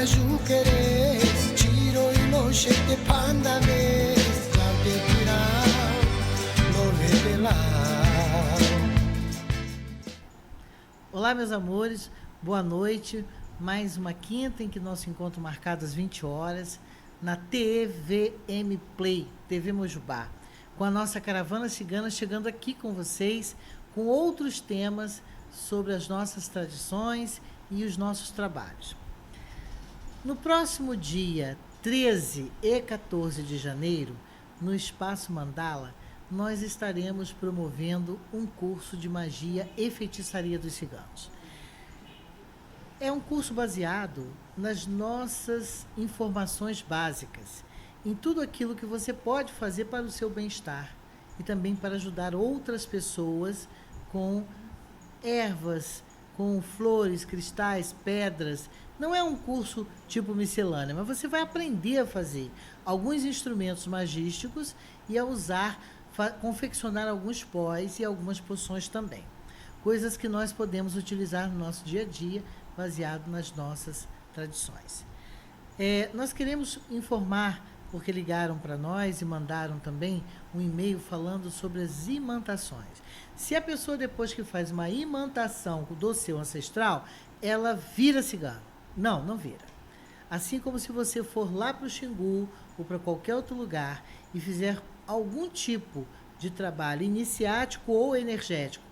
juqueres, tiro y no shete panda vez, te tirar, no revelar. Olá, meus amores, boa noite. Mais uma quinta em que nosso encontro marcado às 20 horas na TVM Play, TV Mojubá, com a nossa caravana cigana chegando aqui com vocês com outros temas sobre as nossas tradições e os nossos trabalhos. No próximo dia 13 e 14 de janeiro, no Espaço Mandala, nós estaremos promovendo um curso de magia e feitiçaria dos ciganos. É um curso baseado nas nossas informações básicas, em tudo aquilo que você pode fazer para o seu bem-estar e também para ajudar outras pessoas com ervas, com flores, cristais, pedras. Não é um curso tipo miscelânea, mas você vai aprender a fazer alguns instrumentos magísticos e a usar, confeccionar alguns pós e algumas poções também. Coisas que nós podemos utilizar no nosso dia a dia, baseado nas nossas tradições. Nós queremos informar, porque ligaram para nós e mandaram também um e-mail falando sobre as imantações. Se a pessoa, depois que faz uma imantação do seu ancestral, ela vira cigano. Não, não vira. Assim como se você for lá para o Xingu ou para qualquer outro lugar e fizer algum tipo de trabalho iniciático ou energético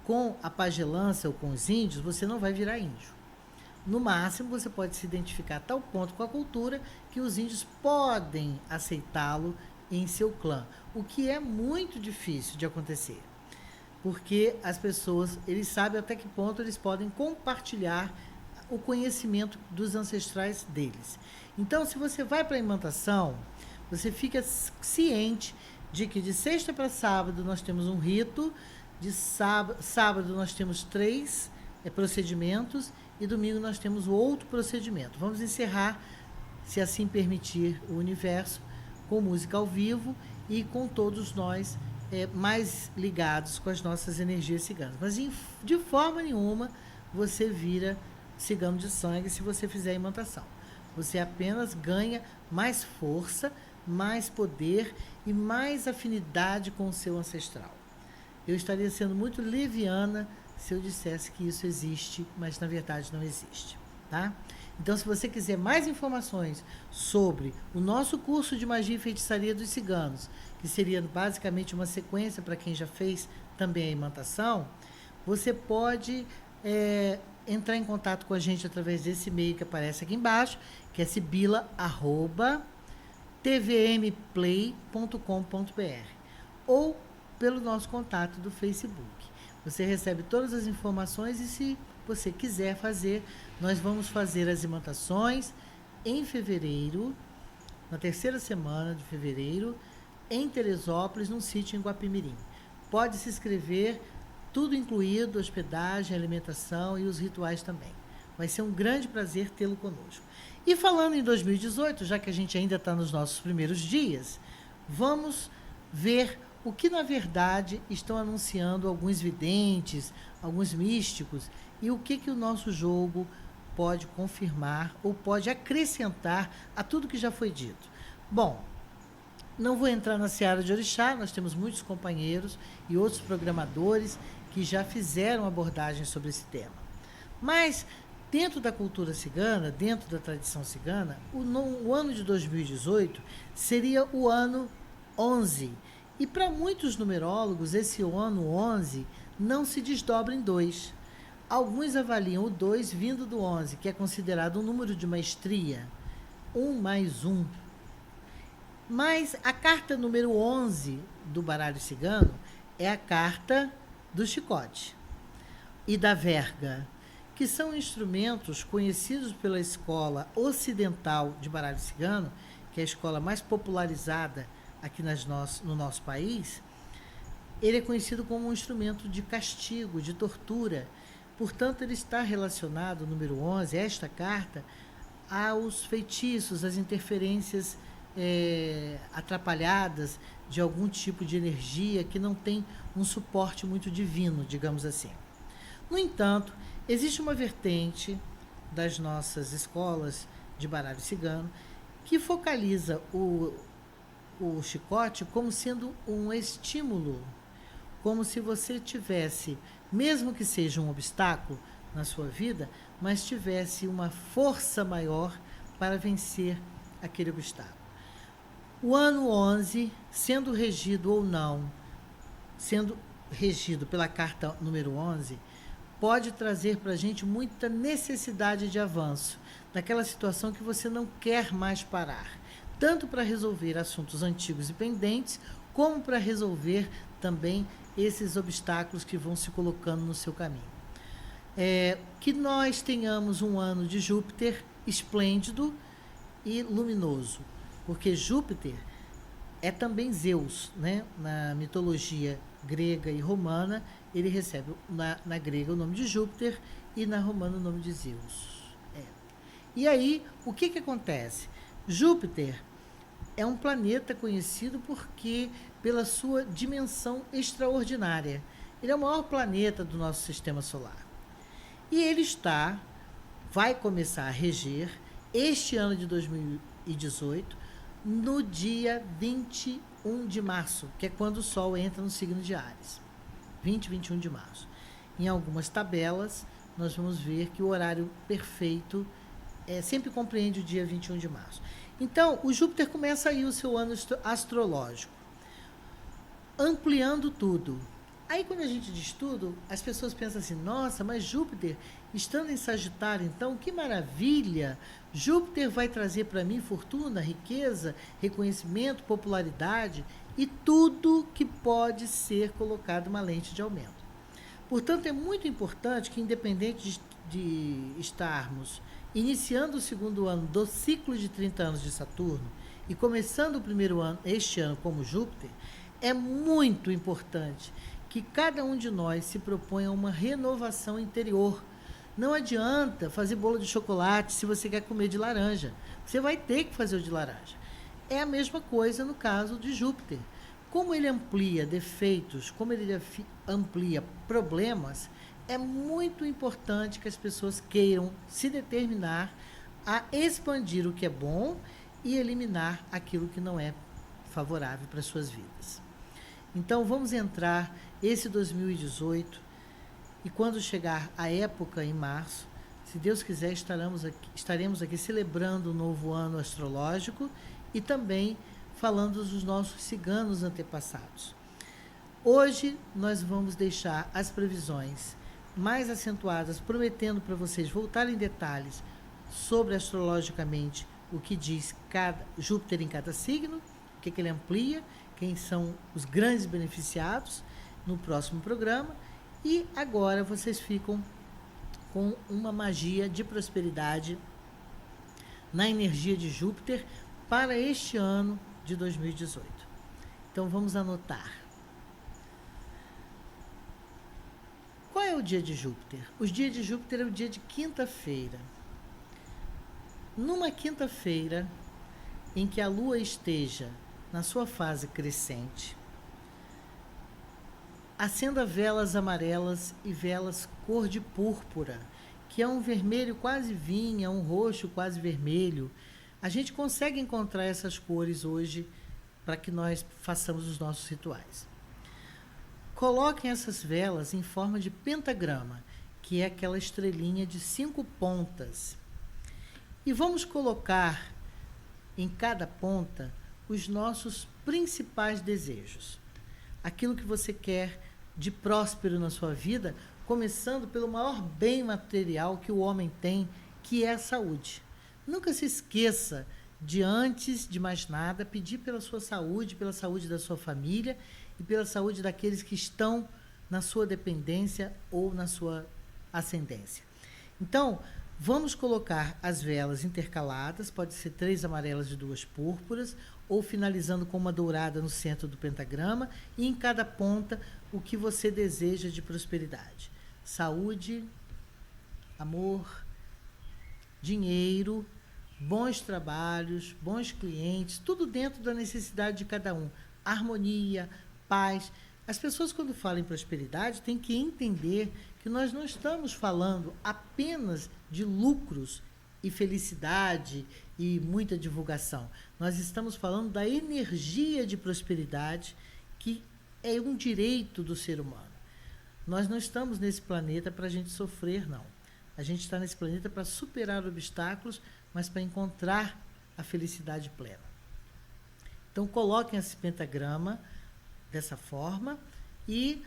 com a pagelança ou com os índios, você não vai virar índio. No máximo, você pode se identificar a tal ponto com a cultura que os índios podem aceitá-lo em seu clã, o que é muito difícil de acontecer, porque as pessoas, eles sabem até que ponto eles podem compartilhar o conhecimento dos ancestrais deles. Então, se você vai para a imantação, você fica ciente de que de sexta para sábado nós temos um rito, de sábado nós temos 3 procedimentos, e domingo nós temos outro procedimento. Vamos encerrar, se assim permitir o universo, com música ao vivo e com todos nós mais ligados com as nossas energias ciganas. Mas de forma nenhuma você vira cigano de sangue se você fizer a imantação. Você apenas ganha mais força, mais poder e mais afinidade com o seu ancestral. Eu estaria sendo muito leviana se eu dissesse que isso existe, mas na verdade não existe, tá? Então, se você quiser mais informações sobre o nosso curso de magia e feitiçaria dos ciganos, que seria basicamente uma sequência para quem já fez também a imantação, você pode entrar em contato com a gente através desse e-mail que aparece aqui embaixo, que é sibila@tvmplay.com.br, ou pelo nosso contato do Facebook. Você recebe todas as informações e, se você quiser fazer, nós vamos fazer as imantações em fevereiro, na terceira semana de fevereiro, em Teresópolis, num sítio em Guapimirim. Pode se inscrever, tudo incluído, hospedagem, alimentação e os rituais também. Vai ser um grande prazer tê-lo conosco. E falando em 2018, já que a gente ainda está nos nossos primeiros dias, vamos ver o que, na verdade, estão anunciando alguns videntes, alguns místicos, e o que o nosso jogo pode confirmar ou pode acrescentar a tudo que já foi dito. Bom, não vou entrar na seara de orixá, nós temos muitos companheiros e outros programadores que já fizeram abordagens sobre esse tema. Mas, dentro da cultura cigana, dentro da tradição cigana, o ano de 2018 seria o ano 11. E para muitos numerólogos, esse ano 11 não se desdobra em 2. Alguns avaliam o 2 vindo do 11, que é considerado um número de maestria, 1 mais 1. Mas a carta número 11 do baralho cigano é a carta do chicote e da verga, que são instrumentos conhecidos pela escola ocidental de baralho cigano, que é a escola mais popularizada aqui no nosso país. Ele é conhecido como um instrumento de castigo, de tortura. Portanto, ele está relacionado, o número 11, esta carta, aos feitiços, às interferências atrapalhadas de algum tipo de energia que não tem um suporte muito divino, digamos assim. No entanto, existe uma vertente das nossas escolas de baralho cigano, que focaliza o chicote como sendo um estímulo, como se você tivesse, mesmo que seja um obstáculo na sua vida, mas tivesse uma força maior para vencer aquele obstáculo. O ano 11, sendo regido ou não, sendo regido pela carta número 11, pode trazer para a gente muita necessidade de avanço, naquela situação que você não quer mais parar, tanto para resolver assuntos antigos e pendentes, como para resolver também esses obstáculos que vão se colocando no seu caminho. Que nós tenhamos um ano de Júpiter esplêndido e luminoso, porque Júpiter é também Zeus, né? Na mitologia grega e romana, ele recebe na grega o nome de Júpiter e na romana o nome de Zeus. E aí, o que acontece? Júpiter é um planeta conhecido porque pela sua dimensão extraordinária. Ele é o maior planeta do nosso sistema solar. E ele vai começar a reger este ano de 2018, no dia 21 de março, que é quando o Sol entra no signo de Áries. 20 e 21 de março. Em algumas tabelas, nós vamos ver que o horário perfeito sempre compreende o dia 21 de março. Então, o Júpiter começa aí o seu ano astrológico, ampliando tudo. Aí, quando a gente diz tudo, as pessoas pensam assim, nossa, mas Júpiter, estando em Sagitário, então, que maravilha! Júpiter vai trazer para mim fortuna, riqueza, reconhecimento, popularidade e tudo que pode ser colocado uma lente de aumento. Portanto, é muito importante que, independente de estarmos iniciando o segundo ano do ciclo de 30 anos de Saturno e começando o primeiro ano, este ano, como Júpiter, é muito importante que cada um de nós se proponha uma renovação interior. Não adianta fazer bolo de chocolate se você quer comer de laranja. Você vai ter que fazer o de laranja. É a mesma coisa no caso de Júpiter. Como ele amplia defeitos, como ele amplia problemas, é muito importante que as pessoas queiram se determinar a expandir o que é bom e eliminar aquilo que não é favorável para as suas vidas. Então, vamos entrar esse 2018 e quando chegar a época em março, se Deus quiser, estaremos aqui celebrando o novo ano astrológico e também falando dos nossos ciganos antepassados. Hoje, nós vamos deixar as previsões mais acentuadas, prometendo para vocês voltarem em detalhes sobre astrologicamente o que diz Júpiter em cada signo, o que ele amplia, quem são os grandes beneficiados no próximo programa. E agora vocês ficam com uma magia de prosperidade na energia de Júpiter para este ano de 2018. Então vamos anotar. Qual é o dia de Júpiter? O dia de Júpiter é o dia de quinta-feira. Numa quinta-feira em que a Lua esteja na sua fase crescente, acenda velas amarelas e velas cor de púrpura, que é um vermelho quase vinho, é um roxo quase vermelho. A gente consegue encontrar essas cores hoje para que nós façamos os nossos rituais. Coloquem essas velas em forma de pentagrama, que é aquela estrelinha de 5 pontas. E vamos colocar em cada ponta os nossos principais desejos. Aquilo que você quer de próspero na sua vida, começando pelo maior bem material que o homem tem, que é a saúde. Nunca se esqueça de, antes de mais nada, pedir pela sua saúde da sua família e pela saúde daqueles que estão na sua dependência ou na sua ascendência. Então, vamos colocar as velas intercaladas, pode ser 3 amarelas e 2 púrpuras, ou finalizando com uma dourada no centro do pentagrama, e em cada ponta o que você deseja de prosperidade. Saúde, amor, dinheiro, bons trabalhos, bons clientes, tudo dentro da necessidade de cada um. Harmonia, paz. As pessoas, quando falam em prosperidade, têm que entender que nós não estamos falando apenas de lucros e felicidade e muita divulgação. Nós estamos falando da energia de prosperidade, que é um direito do ser humano. Nós não estamos nesse planeta para a gente sofrer, não. A gente está nesse planeta para superar obstáculos, mas para encontrar a felicidade plena. Então, coloquem esse pentagrama dessa forma e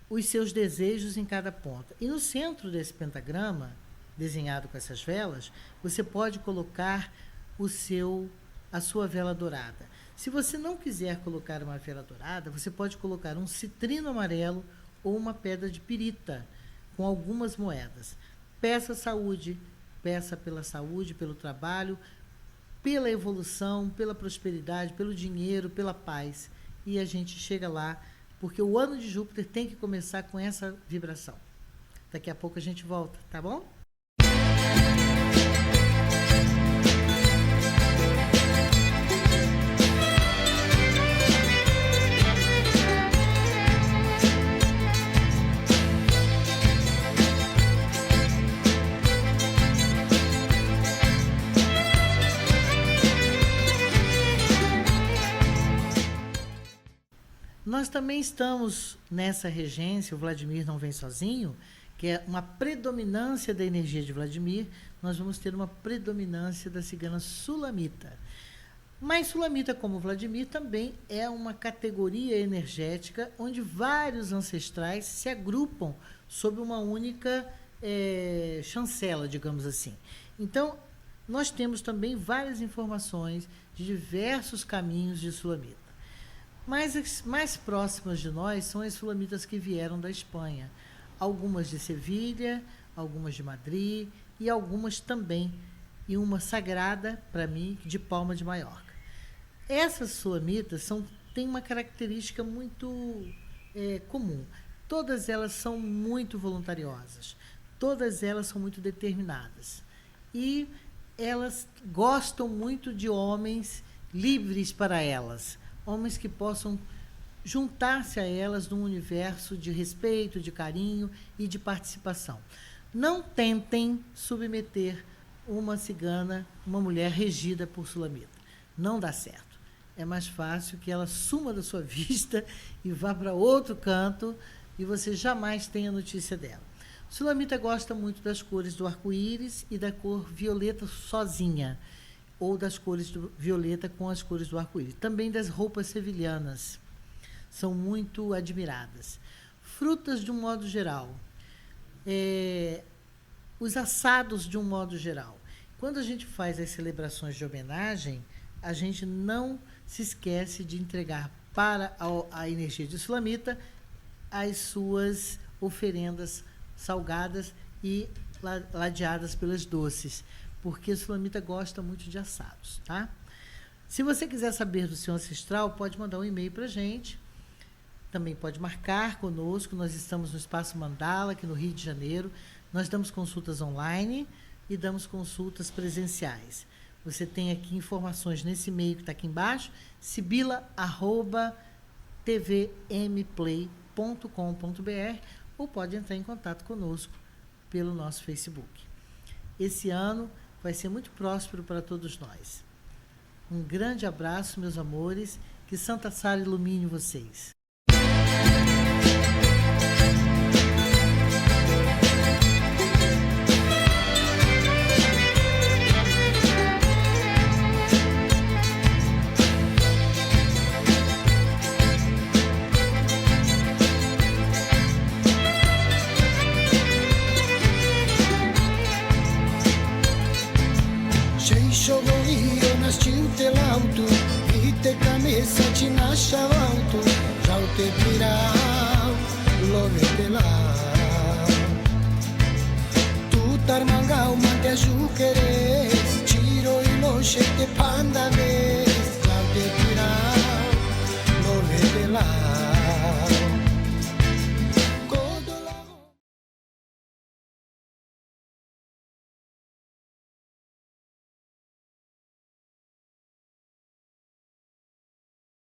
os seus desejos em cada ponta. E no centro desse pentagrama, desenhado com essas velas, você pode colocar a sua vela dourada. Se você não quiser colocar uma vela dourada, você pode colocar um citrino amarelo ou uma pedra de pirita com algumas moedas. Peça saúde, peça pela saúde, pelo trabalho, pela evolução, pela prosperidade, pelo dinheiro, pela paz. E a gente chega lá, porque o ano de Júpiter tem que começar com essa vibração. Daqui a pouco a gente volta, tá bom? Nós também estamos nessa regência, o Vladimir não vem sozinho, que é uma predominância da energia de Vladimir, nós vamos ter uma predominância da cigana sulamita. Mas sulamita, como Vladimir, também é uma categoria energética onde vários ancestrais se agrupam sob uma única chancela, digamos assim. Então, nós temos também várias informações de diversos caminhos de sulamita. Mas as mais próximas de nós são as sulamitas que vieram da Espanha. Algumas de Sevilha, algumas de Madrid e algumas também, e uma sagrada, para mim, de Palma de Maiorca. Essas sulamitas têm uma característica muito comum. Todas elas são muito voluntariosas, todas elas são muito determinadas. E elas gostam muito de homens livres para elas, homens que possam juntar-se a elas num universo de respeito, de carinho e de participação. Não tentem submeter uma cigana, uma mulher regida por sulamita. Não dá certo. É mais fácil que ela suma da sua vista e vá para outro canto e você jamais tenha notícia dela. Sulamita gosta muito das cores do arco-íris e da cor violeta sozinha, ou das cores do violeta com as cores do arco-íris. Também das roupas sevilhanas. São muito admiradas. Frutas, de um modo geral. Os assados, de um modo geral. Quando a gente faz as celebrações de homenagem, a gente não se esquece de entregar para a energia de sulamita as suas oferendas salgadas e ladeadas pelas doces, porque a sulamita gosta muito de assados, tá? Se você quiser saber do seu ancestral, pode mandar um e-mail para a gente. Também pode marcar conosco. Nós estamos no Espaço Mandala, aqui no Rio de Janeiro. Nós damos consultas online e damos consultas presenciais. Você tem aqui informações nesse e-mail que está aqui embaixo, sibila@tvmplay.com.br, ou pode entrar em contato conosco pelo nosso Facebook. Esse ano vai ser muito próspero para todos nós. Um grande abraço, meus amores. Que Santa Sara ilumine vocês. Shavaltu, Jaute Pirau, Lovetela. Tu tarmangau mante ajukeres, Chiro e loche te pandaves, Jaute Pirau, Lovetela.